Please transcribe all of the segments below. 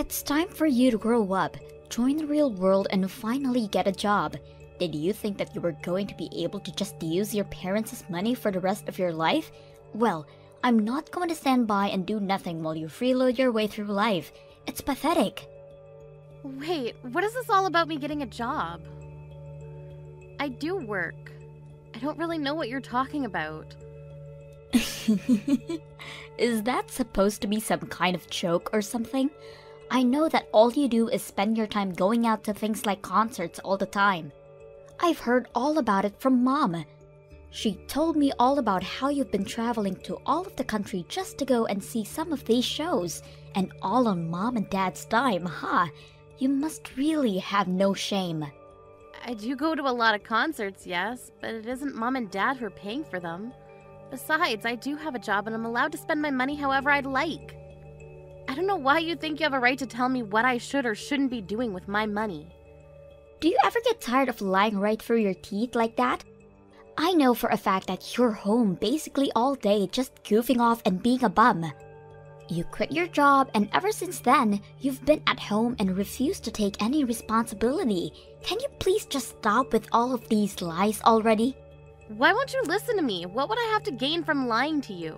It's time for you to grow up, join the real world, and finally get a job. Did you think that you were going to be able to just use your parents' money for the rest of your life? Well, I'm not going to stand by and do nothing while you freeload your way through life. It's pathetic. Wait, what is this all about me getting a job? I do work. I don't really know what you're talking about. Is that supposed to be some kind of joke or something? I know that all you do is spend your time going out to things like concerts all the time. I've heard all about it from Mom. She told me all about how you've been traveling to all of the country just to go and see some of these shows, and all on Mom and Dad's dime, huh? You must really have no shame. I do go to a lot of concerts, yes, but it isn't Mom and Dad who are paying for them. Besides, I do have a job and I'm allowed to spend my money however I'd like. I don't know why you think you have a right to tell me what I should or shouldn't be doing with my money. Do you ever get tired of lying right through your teeth like that? I know for a fact that you're home basically all day just goofing off and being a bum. You quit your job and ever since then, you've been at home and refused to take any responsibility. Can you please just stop with all of these lies already? Why won't you listen to me? What would I have to gain from lying to you?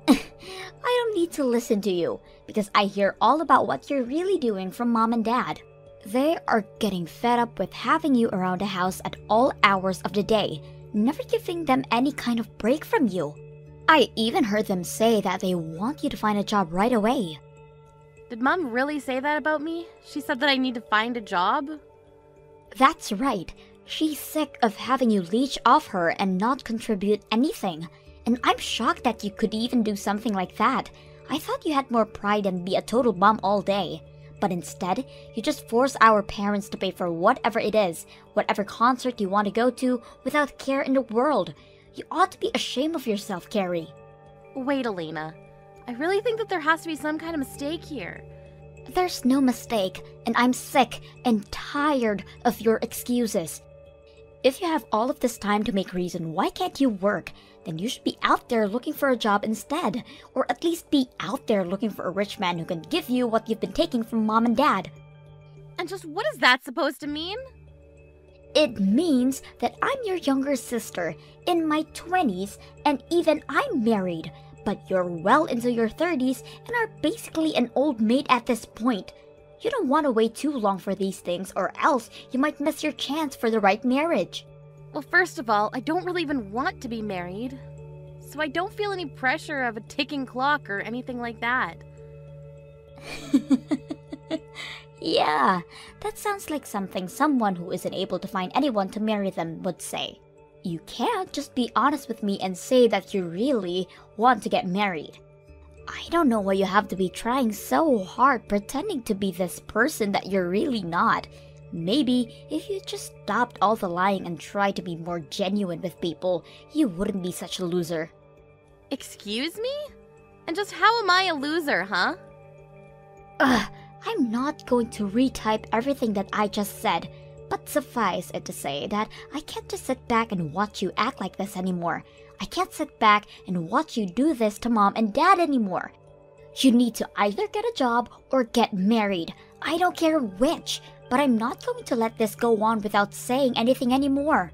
I don't need to listen to you, because I hear all about what you're really doing from Mom and Dad. They are getting fed up with having you around the house at all hours of the day, never giving them any kind of break from you. I even heard them say that they want you to find a job right away. Did Mom really say that about me? She said that I need to find a job? That's right. She's sick of having you leech off her and not contribute anything. And I'm shocked that you could even do something like that. I thought you had more pride and be a total bum all day. But instead, you just force our parents to pay for whatever it is, whatever concert you want to go to, without care in the world. You ought to be ashamed of yourself, Carrie. Wait, Elena. I really think that there has to be some kind of mistake here. There's no mistake, and I'm sick and tired of your excuses. If you have all of this time to make reason why can't you work, then you should be out there looking for a job instead, or at least be out there looking for a rich man who can give you what you've been taking from Mom and Dad. And just what is that supposed to mean? It means that I'm your younger sister, in my 20s, and even I'm married, but you're well into your 30s and are basically an old maid at this point. You don't want to wait too long for these things, or else you might miss your chance for the right marriage. Well, first of all, I don't really even want to be married, so I don't feel any pressure of a ticking clock or anything like that. Yeah, that sounds like something someone who isn't able to find anyone to marry them would say. You can't just be honest with me and say that you really want to get married. I don't know why you have to be trying so hard pretending to be this person that you're really not. Maybe if you just stopped all the lying and tried to be more genuine with people, you wouldn't be such a loser. Excuse me? And just how am I a loser, huh? I'm not going to retype everything that I just said, but suffice it to say that I can't just sit back and watch you act like this anymore. I can't sit back and watch you do this to Mom and Dad anymore. You need to either get a job or get married. I don't care which, but I'm not going to let this go on without saying anything anymore.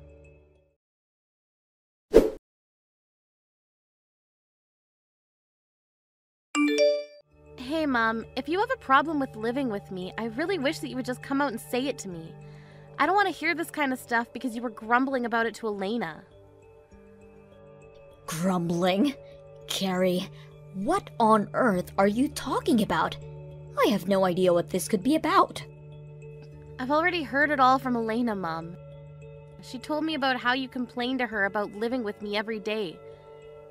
Hey, Mom, if you have a problem with living with me, I really wish that you would just come out and say it to me. I don't want to hear this kind of stuff because you were grumbling about it to Elena. Grumbling? Carrie, what on earth are you talking about? I have no idea what this could be about. I've already heard it all from Elena, Mom. She told me about how you complain to her about living with me every day,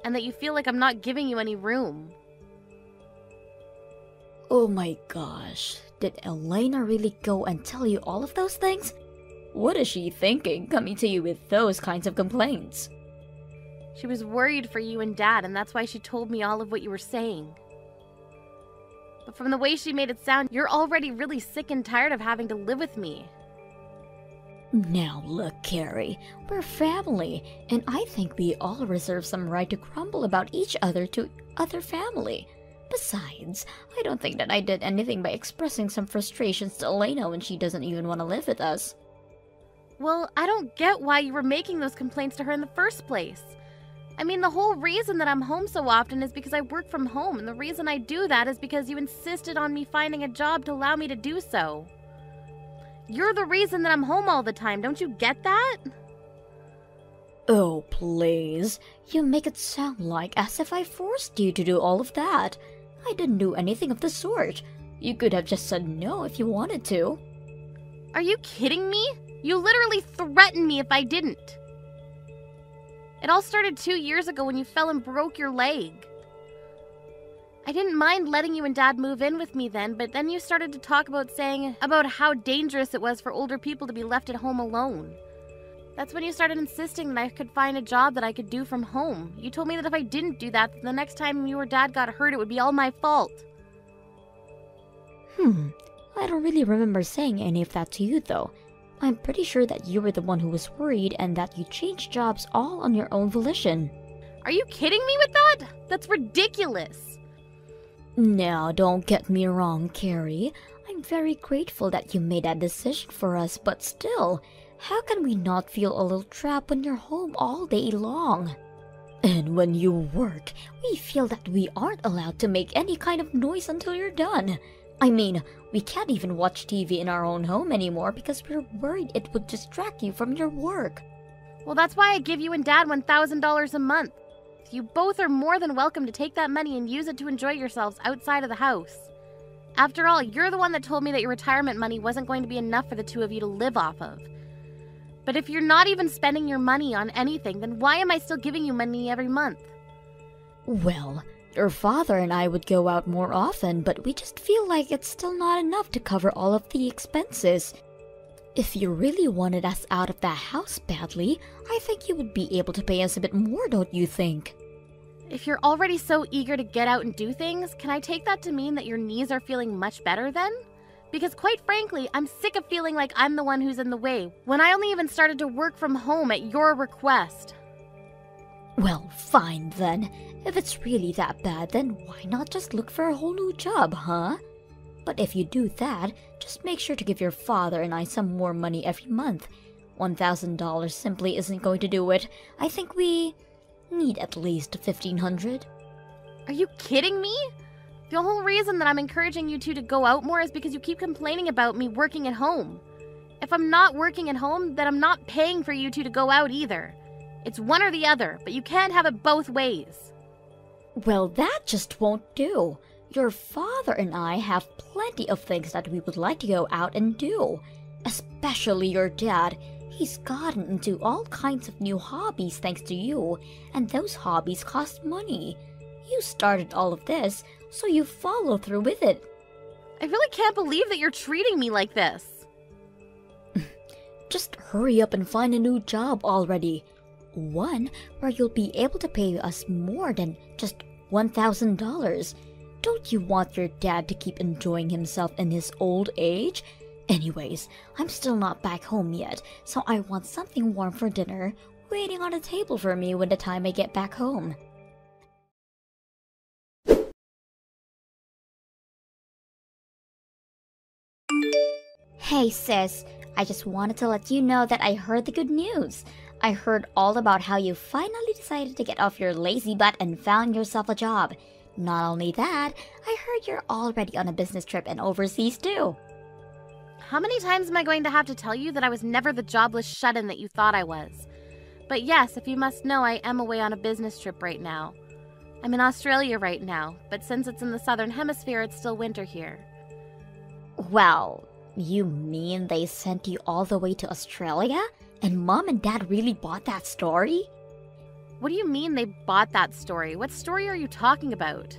and that you feel like I'm not giving you any room. Oh my gosh, did Elena really go and tell you all of those things? What is she thinking coming to you with those kinds of complaints? She was worried for you and Dad, and that's why she told me all of what you were saying. But from the way she made it sound, you're already really sick and tired of having to live with me. Now look, Carrie, we're family, and I think we all reserve some right to grumble about each other to other family. Besides, I don't think that I did anything by expressing some frustrations to Elena when she doesn't even want to live with us. Well, I don't get why you were making those complaints to her in the first place. I mean, the whole reason that I'm home so often is because I work from home, and the reason I do that is because you insisted on me finding a job to allow me to do so. You're the reason that I'm home all the time, don't you get that? Oh, please. You make it sound like as if I forced you to do all of that. I didn't do anything of the sort. You could have just said no if you wanted to. Are you kidding me? You literally threatened me if I didn't. It all started 2 years ago when you fell and broke your leg. I didn't mind letting you and Dad move in with me then, but then you started to talk about how dangerous it was for older people to be left at home alone. That's when you started insisting that I could find a job that I could do from home. You told me that if I didn't do that, then the next time you or Dad got hurt, it would be all my fault. I don't really remember saying any of that to you, though. I'm pretty sure that you were the one who was worried and that you changed jobs all on your own volition. Are you kidding me with that? That's ridiculous. Now, don't get me wrong, Carrie. I'm very grateful that you made that decision for us, but still, how can we not feel a little trapped when you're home all day long? And when you work, we feel that we aren't allowed to make any kind of noise until you're done. I mean, we can't even watch TV in our own home anymore because we're worried it would distract you from your work. Well, that's why I give you and Dad $1,000 a month. You both are more than welcome to take that money and use it to enjoy yourselves outside of the house. After all, you're the one that told me that your retirement money wasn't going to be enough for the two of you to live off of. But if you're not even spending your money on anything, then why am I still giving you money every month? Well, your father and I would go out more often, but we just feel like it's still not enough to cover all of the expenses. If you really wanted us out of that house badly, I think you would be able to pay us a bit more, don't you think? If you're already so eager to get out and do things, can I take that to mean that your knees are feeling much better then? Because quite frankly, I'm sick of feeling like I'm the one who's in the way, when I only even started to work from home at your request. Well, fine then. If it's really that bad, then why not just look for a whole new job, huh? But if you do that, just make sure to give your father and I some more money every month. $1,000 simply isn't going to do it. I think we need at least $1,500. Are you kidding me? The whole reason that I'm encouraging you two to go out more is because you keep complaining about me working at home. If I'm not working at home, then I'm not paying for you two to go out either. It's one or the other, but you can't have it both ways. Well, that just won't do. Your father and I have plenty of things that we would like to go out and do. Especially your dad. He's gotten into all kinds of new hobbies thanks to you, and those hobbies cost money. You started all of this, so you follow through with it. I really can't believe that you're treating me like this. Just hurry up and find a new job already. One where you'll be able to pay us more than just $1,000. Don't you want your dad to keep enjoying himself in his old age? Anyways, I'm still not back home yet, so I want something warm for dinner waiting on a table for me when the time I get back home. Hey sis, I just wanted to let you know that I heard the good news. I heard all about how you finally decided to get off your lazy butt and found yourself a job. Not only that, I heard you're already on a business trip and overseas too. How many times am I going to have to tell you that I was never the jobless shut-in that you thought I was? But yes, if you must know, I am away on a business trip right now. I'm in Australia right now, but since it's in the southern hemisphere, it's still winter here. Well, you mean they sent you all the way to Australia? And Mom and Dad really bought that story? What do you mean they bought that story? What story are you talking about?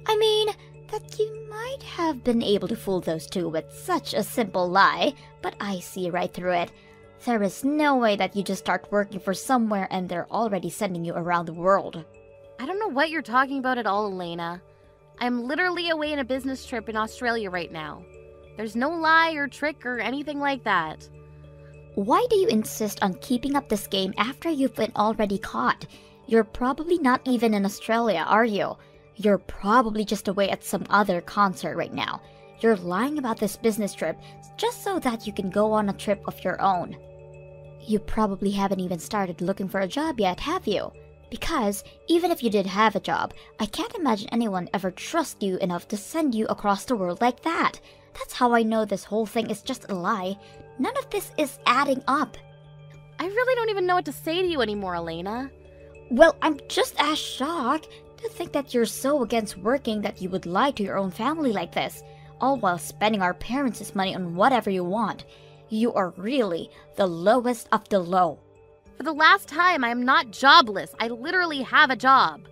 I mean, that you might have been able to fool those two with such a simple lie, but I see right through it. There is no way that you just start working for somewhere and they're already sending you around the world. I don't know what you're talking about at all, Elena. I'm literally away on a business trip in Australia right now. There's no lie or trick or anything like that. Why do you insist on keeping up this game after you've been already caught? You're probably not even in Australia, are you? You're probably just away at some other concert right now. You're lying about this business trip just so that you can go on a trip of your own. You probably haven't even started looking for a job yet, have you? Because even if you did have a job, I can't imagine anyone ever trust you enough to send you across the world like that. That's how I know this whole thing is just a lie. None of this is adding up. I really don't even know what to say to you anymore, Elena. Well, I'm just as shocked to think that you're so against working that you would lie to your own family like this, all while spending our parents' money on whatever you want. You are really the lowest of the low. For the last time, I am not jobless. I literally have a job.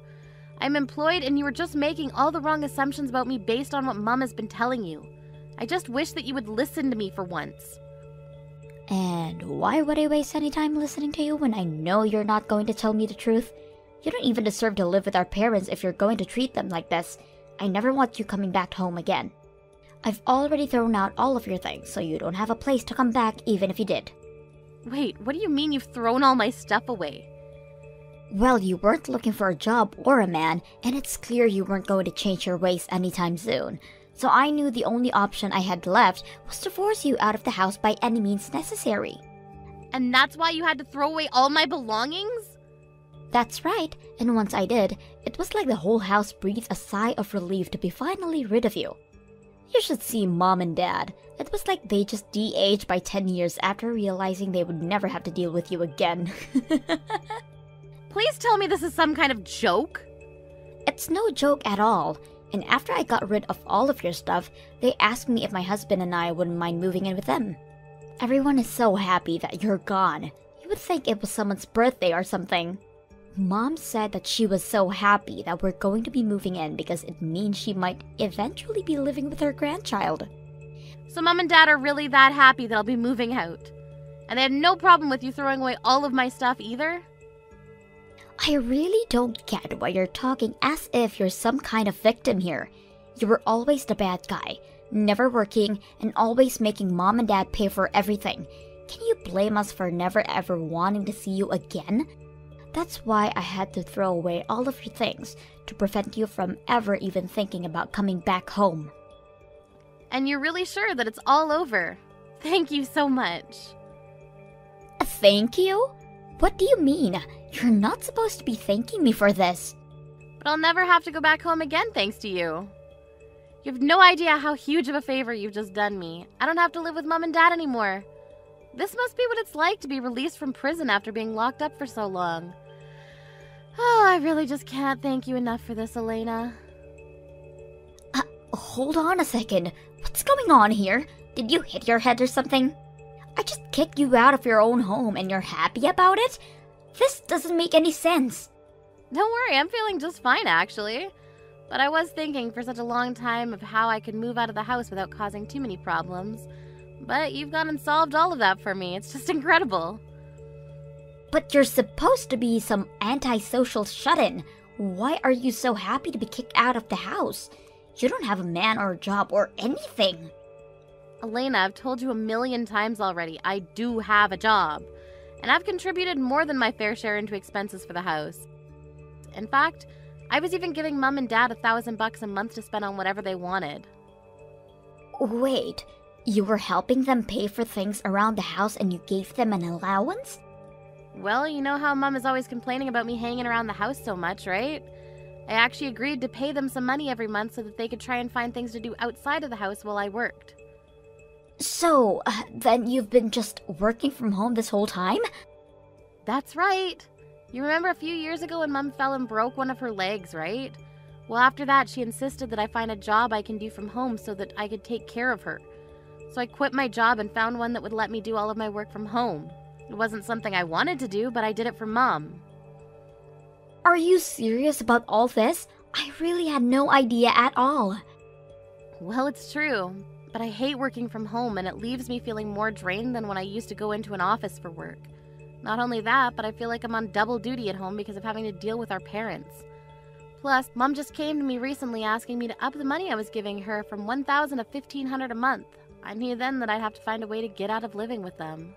I'm employed and you are just making all the wrong assumptions about me based on what Mom has been telling you. I just wish that you would listen to me for once. And why would I waste any time listening to you when I know you're not going to tell me the truth? You don't even deserve to live with our parents if you're going to treat them like this. I never want you coming back home again. I've already thrown out all of your things, so you don't have a place to come back even if you did. Wait, what do you mean you've thrown all my stuff away? Well, you weren't looking for a job or a man, and it's clear you weren't going to change your ways anytime soon. So I knew the only option I had left was to force you out of the house by any means necessary. And that's why you had to throw away all my belongings? That's right, and once I did, it was like the whole house breathed a sigh of relief to be finally rid of you. You should see Mom and Dad. It was like they just de-aged by 10 years after realizing they would never have to deal with you again. Please tell me this is some kind of joke. It's no joke at all. And after I got rid of all of your stuff, they asked me if my husband and I wouldn't mind moving in with them. Everyone is so happy that you're gone. You would think it was someone's birthday or something. Mom said that she was so happy that we're going to be moving in because it means she might eventually be living with her grandchild. So Mom and Dad are really that happy that I'll be moving out? And they had no problem with you throwing away all of my stuff either? I really don't get why you're talking as if you're some kind of victim here. You were always the bad guy, never working, and always making Mom and Dad pay for everything. Can you blame us for never ever wanting to see you again? That's why I had to throw away all of your things, to prevent you from ever even thinking about coming back home. And you're really sure that it's all over? Thank you so much. Thank you? What do you mean? You're not supposed to be thanking me for this. But I'll never have to go back home again thanks to you. You have no idea how huge of a favor you've just done me. I don't have to live with Mom and Dad anymore. This must be what it's like to be released from prison after being locked up for so long. Oh, I really just can't thank you enough for this, Elena. Hold on a second. What's going on here? Did you hit your head or something? I just kicked you out of your own home and you're happy about it? This doesn't make any sense. Don't worry, I'm feeling just fine, actually. But I was thinking for such a long time of how I could move out of the house without causing too many problems. But you've gone and solved all of that for me. It's just incredible. But you're supposed to be some antisocial shut-in. Why are you so happy to be kicked out of the house? You don't have a man or a job or anything. Elena, I've told you 1,000,000 times already, I do have a job. And I've contributed more than my fair share into expenses for the house. In fact, I was even giving Mom and Dad $1,000 a month to spend on whatever they wanted. Wait, you were helping them pay for things around the house and you gave them an allowance? Well, you know how Mom is always complaining about me hanging around the house so much, right? I actually agreed to pay them some money every month so that they could try and find things to do outside of the house while I worked. So, then you've been just working from home this whole time? That's right. You remember a few years ago when Mom fell and broke one of her legs, right? Well, after that, she insisted that I find a job I can do from home so that I could take care of her. So I quit my job and found one that would let me do all of my work from home. It wasn't something I wanted to do, but I did it for Mom. Are you serious about all this? I really had no idea at all. Well, it's true, but I hate working from home and it leaves me feeling more drained than when I used to go into an office for work. Not only that, but I feel like I'm on double duty at home because of having to deal with our parents. Plus, Mom just came to me recently asking me to up the money I was giving her from $1,000 to $1,500 a month. I knew then that I'd have to find a way to get out of living with them.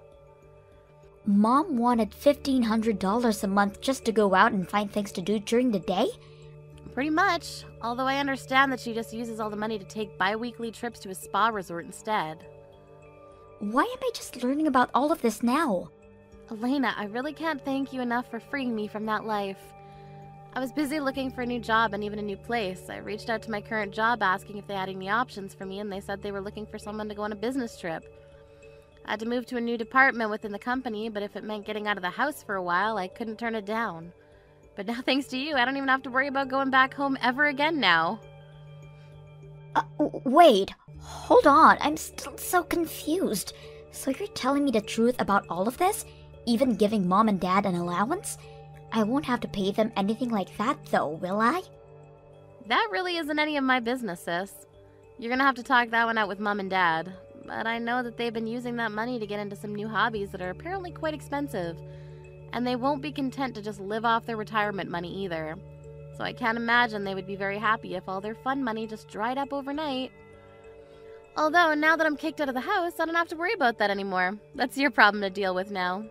Mom wanted $1,500 a month just to go out and find things to do during the day? Pretty much. Although I understand that she just uses all the money to take bi-weekly trips to a spa resort instead. Why am I just learning about all of this now? Elena, I really can't thank you enough for freeing me from that life. I was busy looking for a new job and even a new place. I reached out to my current job asking if they had any options for me, and they said they were looking for someone to go on a business trip. I had to move to a new department within the company, but if it meant getting out of the house for a while, I couldn't turn it down. But now, thanks to you, I don't even have to worry about going back home ever again now. Wait, hold on, I'm still so confused. So you're telling me the truth about all of this? Even giving Mom and Dad an allowance? I won't have to pay them anything like that though, will I? That really isn't any of my business, sis. You're gonna have to talk that one out with Mom and Dad. But I know that they've been using that money to get into some new hobbies that are apparently quite expensive. And they won't be content to just live off their retirement money either. So I can't imagine they would be very happy if all their fun money just dried up overnight. Although, now that I'm kicked out of the house, I don't have to worry about that anymore. That's your problem to deal with now.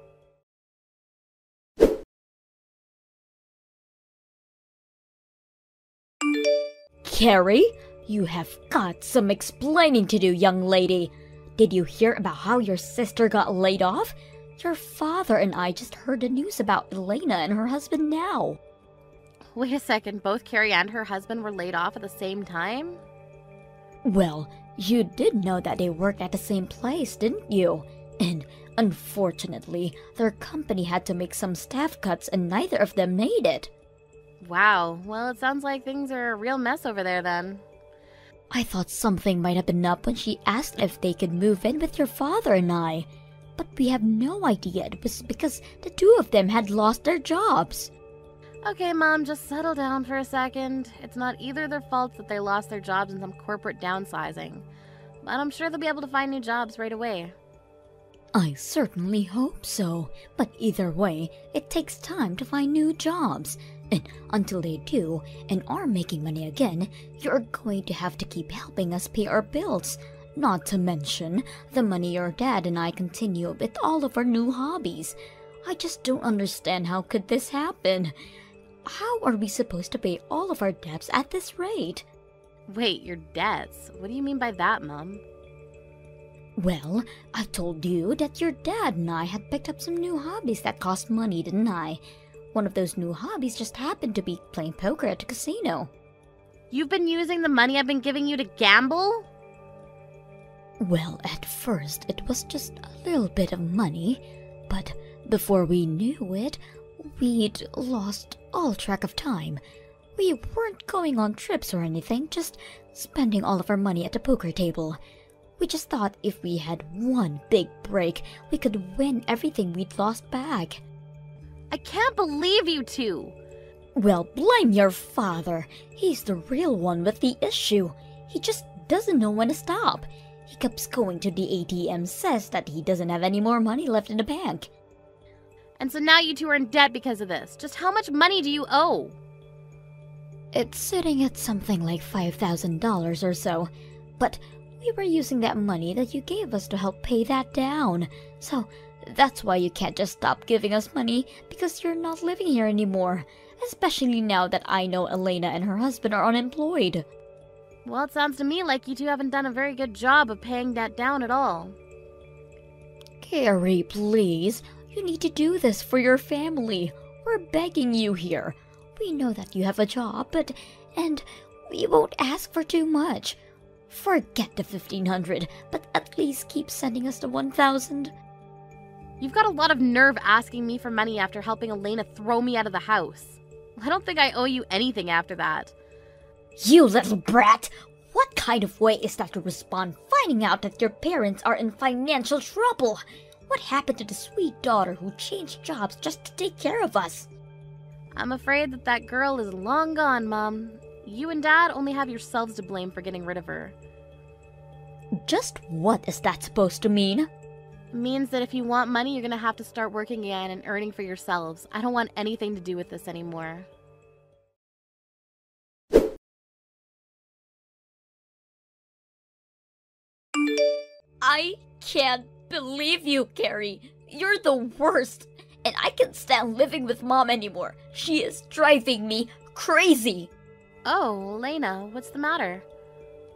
Carrie, you have got some explaining to do, young lady. Did you hear about how your sister got laid off? Your father and I just heard the news about Elena and her husband now. Wait a second, both Carrie and her husband were laid off at the same time? Well, you did know that they worked at the same place, didn't you? And unfortunately, their company had to make some staff cuts and neither of them made it. Wow, well, it sounds like things are a real mess over there then. I thought something might have been up when she asked if they could move in with your father and I. But we have no idea it was because the two of them had lost their jobs. Okay, Mom, just settle down for a second. It's not either their fault that they lost their jobs in some corporate downsizing. But I'm sure they'll be able to find new jobs right away. I certainly hope so. But either way, it takes time to find new jobs. And until they do, and are making money again, you're going to have to keep helping us pay our bills. Not to mention the money your dad and I continue with all of our new hobbies. I just don't understand how could this happen. How are we supposed to pay all of our debts at this rate? Wait, your debts? What do you mean by that, Mom? Well, I told you that your dad and I had picked up some new hobbies that cost money, didn't I? One of those new hobbies just happened to be playing poker at a casino. You've been using the money I've been giving you to gamble? Well, at first it was just a little bit of money, but before we knew it, we'd lost all track of time. We weren't going on trips or anything, just spending all of our money at the poker table. We just thought if we had one big break, we could win everything we'd lost back. I can't believe you two! Well, blame your father. He's the real one with the issue. He just doesn't know when to stop. He keeps going to the ATM, says that he doesn't have any more money left in the bank. And so now you two are in debt because of this. Just how much money do you owe? It's sitting at something like $5,000 or so. But we were using that money that you gave us to help pay that down. So that's why you can't just stop giving us money, because you're not living here anymore. Especially now that I know Elena and her husband are unemployed. Well, it sounds to me like you two haven't done a very good job of paying that down at all. Carrie, please. You need to do this for your family. We're begging you here. We know that you have a job, and we won't ask for too much. Forget the $1,500, but at least keep sending us the $1,000. You've got a lot of nerve asking me for money after helping Elena throw me out of the house. I don't think I owe you anything after that. You little brat! What kind of way is that to respond finding out that your parents are in financial trouble? What happened to the sweet daughter who changed jobs just to take care of us? I'm afraid that girl is long gone, Mom. You and Dad only have yourselves to blame for getting rid of her. Just what is that supposed to mean? It means that if you want money, you're gonna have to start working again and earning for yourselves. I don't want anything to do with this anymore. I can't believe you, Carrie. You're the worst. And I can't stand living with Mom anymore. She is driving me crazy. Oh, Elena, what's the matter?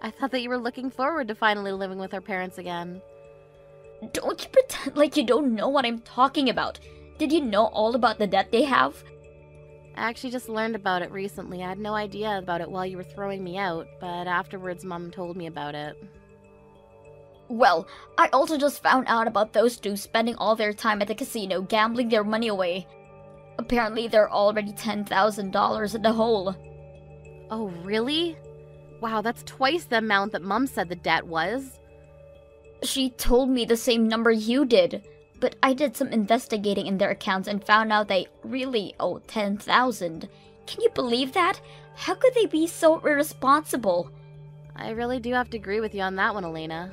I thought that you were looking forward to finally living with our parents again. Don't you pretend like you don't know what I'm talking about. Did you know all about the debt they have? I actually just learned about it recently. I had no idea about it while you were throwing me out, but afterwards Mom told me about it. Well, I also just found out about those two spending all their time at the casino gambling their money away. Apparently they're already $10,000 in the hole. Oh, really? Wow, that's twice the amount that Mom said the debt was. She told me the same number you did, but I did some investigating in their accounts and found out they really owe $10,000. Can you believe that? How could they be so irresponsible? I really do have to agree with you on that one, Elena.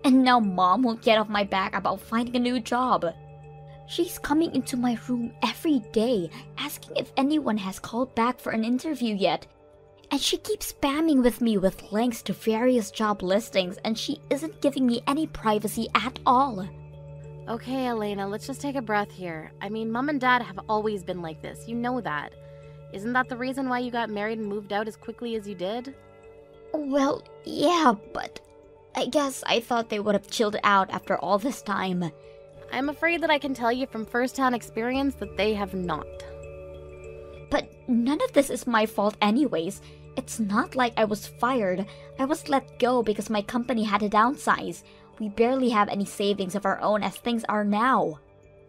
And now Mom won't get off my back about finding a new job. She's coming into my room every day, asking if anyone has called back for an interview yet. And she keeps spamming with me with links to various job listings, and she isn't giving me any privacy at all. Okay, Elena, let's just take a breath here. I mean, Mom and Dad have always been like this. You know that. Isn't that the reason why you got married and moved out as quickly as you did? Well, yeah, but I guess I thought they would have chilled out after all this time. I'm afraid that I can tell you from first-hand experience that they have not. But none of this is my fault anyways. It's not like I was fired. I was let go because my company had to downsize. We barely have any savings of our own as things are now.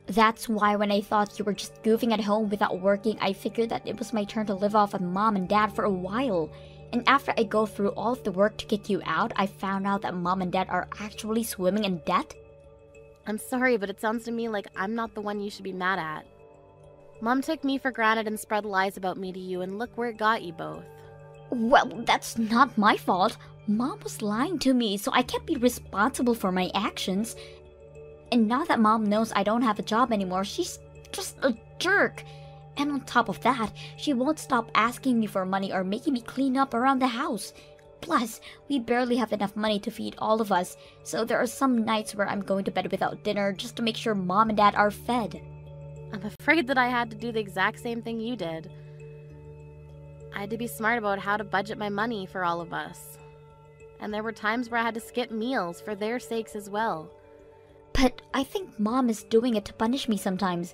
That's why when I thought you were just goofing at home without working, I figured that it was my turn to live off of Mom and Dad for a while. And after I go through all of the work to get you out, I found out that Mom and Dad are actually swimming in debt. I'm sorry, but it sounds to me like I'm not the one you should be mad at. Mom took me for granted and spread lies about me to you, and look where it got you both. Well, that's not my fault. Mom was lying to me, so I can't be responsible for my actions. And now that Mom knows I don't have a job anymore, she's just a jerk. And on top of that, she won't stop asking me for money or making me clean up around the house. Plus, we barely have enough money to feed all of us, so there are some nights where I'm going to bed without dinner just to make sure Mom and Dad are fed. I'm afraid that I had to do the exact same thing you did. I had to be smart about how to budget my money for all of us. And there were times where I had to skip meals for their sakes as well. But I think Mom is doing it to punish me sometimes.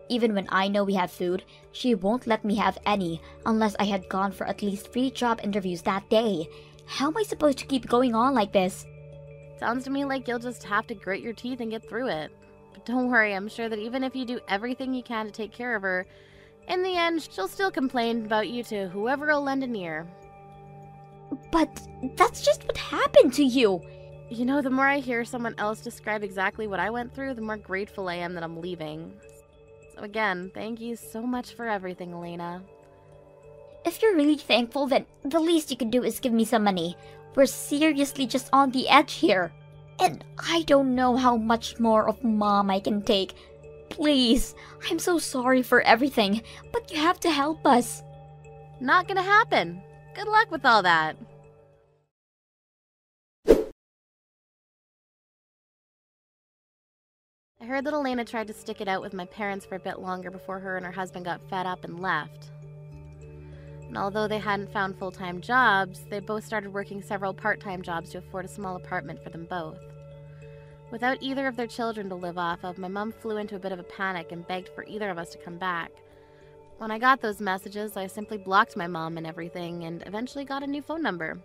Even when I know we have food, she won't let me have any unless I had gone for at least 3 job interviews that day. How am I supposed to keep going on like this? Sounds to me like you'll just have to grit your teeth and get through it. But don't worry, I'm sure that even if you do everything you can to take care of her, in the end, she'll still complain about you to whoever will lend an ear. But that's just what happened to you. You know, the more I hear someone else describe exactly what I went through, the more grateful I am that I'm leaving. So again, thank you so much for everything, Elena. If you're really thankful, then the least you can do is give me some money. We're seriously just on the edge here. And I don't know how much more of Mom I can take. Please, I'm so sorry for everything, but you have to help us. Not gonna happen. Good luck with all that. I heard that Elena tried to stick it out with my parents for a bit longer before her and her husband got fed up and left. And although they hadn't found full-time jobs, they both started working several part-time jobs to afford a small apartment for them both. Without either of their children to live off of, my mom flew into a bit of a panic and begged for either of us to come back. When I got those messages, I simply blocked my mom and everything and eventually got a new phone number.